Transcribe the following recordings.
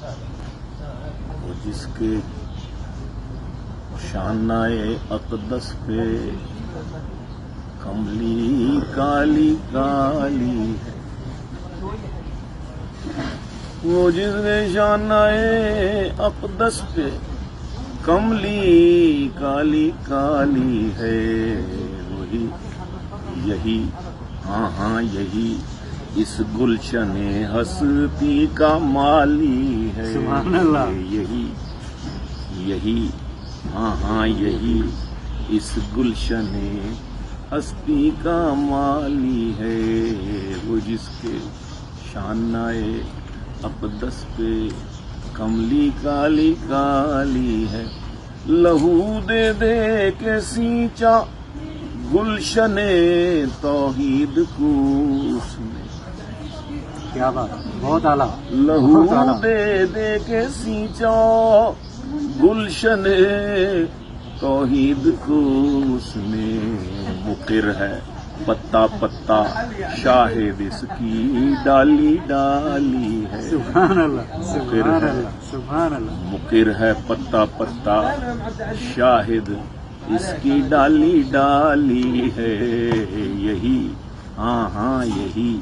وہ جس کے شانائے اقدس پہ کملی کالی کالی ہے، وہ جس کے شانائے اقدس پہ کملی کالی کالی ہے، وہی یہی ہاں یہی اس گلشن ہستی کا مالی ہے، سبحان اللہ، یہی ہاں یہی اس گلشن ہستی کا مالی ہے، وہ جس کے شانائے اقدس پہ کملی کالی کالی ہے، لہو دے دے کے سینچا گلشن توحید کو اس نے، کیا بات، بہت اعلیٰ، لہو دے دے کے سینچا گلشن توحید کو اس نے، مقر ہے پتا پتا شاہد اس کی ڈالی ڈالی ہے، سبحان اللہ، سبحان اللہ، سبحان اللہ، مقر ہے پتا پتا شاہد اس کی ڈالی ڈالی ہے، یہی ہاں یہی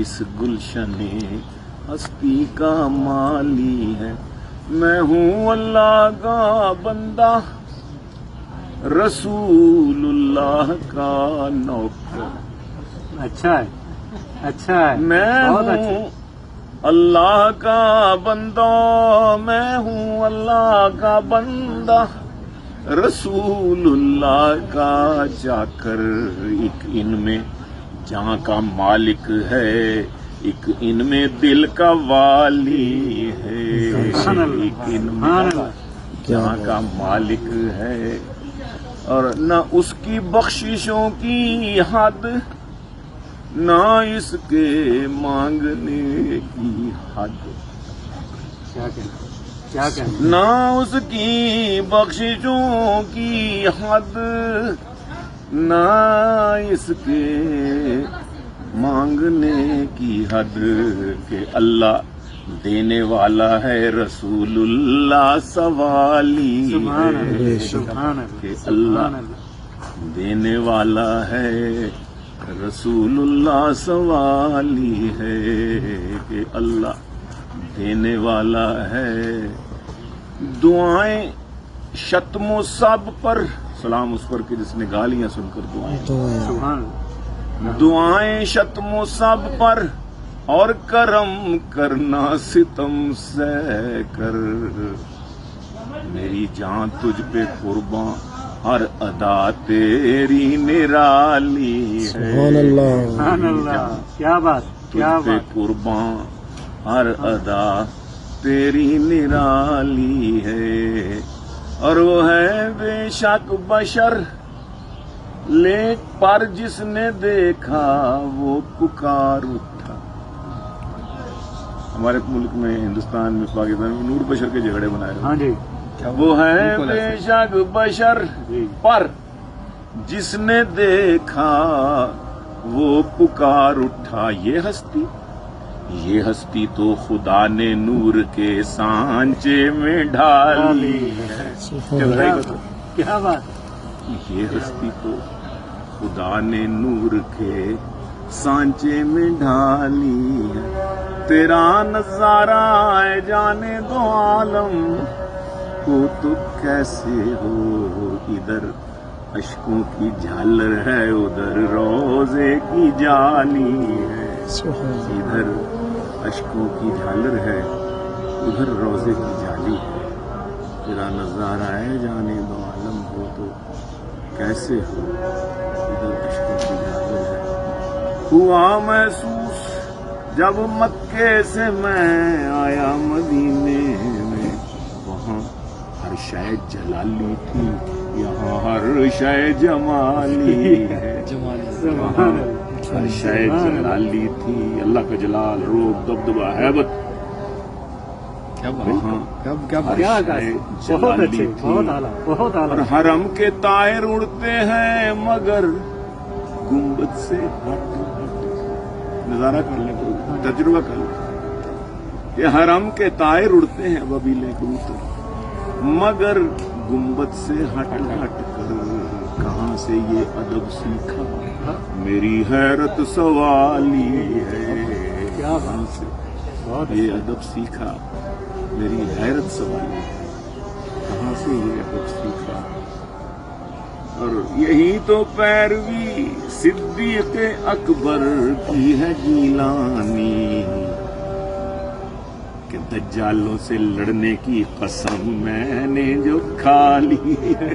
اس گلشن ہستی کا مالی ہے، میں ہوں اللہ کا بندہ رسول اللہ کا نوکر، اچھا ہے، میں بہت اچھا، ہوں اللہ کا بندہ، میں ہوں اللہ کا بندہ رسول اللہ کا چاکر، ایک ان میں جہاں کا مالک ہے، ایک ان میں دل کا والی ہے، ایک ان میں جہاں کا مالک ہے، اور نہ اس کی بخششوں کی حد، نہ اس کے مانگنے کی حد، کیا کہنا، نہ اس کی بخششوں کی حد، نہ اس کے مانگنے کی حد، کہ اللہ دینے والا ہے رسول اللہ سوالی ہے، کہ اللہ دینے والا ہے رسول اللہ سوالی ہے، کہ اللہ دینے والا ہے، دعائیں شتم و سب پر سلام اس پر کہ جس نے گالیاں سن کر دعائیں شتم و سب پر، اور کرم کرنا ستم سے کر، میری جان تجھ پہ قرباں ہر ادا تیری نرالی ہے، سبحان اللہ، کیا بات، تجھ پہ قرباں ہر ادا تیری نرالی ہے، اور وہ ہے بے شک بشر پر جس نے دیکھا وہ پکار اٹھا، ہمارے ملک میں ہندوستان میں پاکستان میں نور بشر کے جھگڑے بنائے، ہاں جی، وہ ہے بے شک بشر پر جس نے دیکھا وہ پکار اٹھا، یہ ہستی تو خدا نے نور کے سانچے میں ڈالی ہے، کیا بات، یہ ہستی تو خدا نے نور کے سانچے میں ڈالی ہے، تیرا نظارہ ہے جانے دو عالم کو تو کیسے ہو، ادھر اشکوں کی جھالر ہے ادھر روزے کی جالی ہے، ادھر اشکوں کی جھالر ہے ادھر روزے کی جالی ہے، تیرا نظارہ ہے جانے دو عالم ہو تو کیسے ہو، ادھر اشکوں کی جھالر ہے، ہوا محسوس جب مکے سے میں آیا مدینے میں، وہاں ہر شے جلالی تھی یہاں ہر شے جمالی ہے، وہاں ہر شے جلالی تھی، اللہ کا جلال روب دبدبہ ہیبت، وہاں ہر شے جلالی تھی، اور حرم کے طائر اڑتے ہیں مگر گنبد سے ہٹ، نظارہ کر لیں، تجربہ کر لیں، کہ حرم کے طائر اڑتے ہیں وبیلے کبوتر، مگر گنبد سے ہٹ ہٹ کر کہاں سے یہ ادب سیکھا، میری حیرت سوالی ہے، کیا کہاں بات، سے بہت یہ ادب سیکھا، میری حیرت سوالی ہے، کہاں سے یہ ادب سیکھا۔ اور یہی تو پیروی صدیق اکبر کی ہے جیلانی، کہ دجالوں سے لڑنے کی قسم میں نے جو کھا لی ہے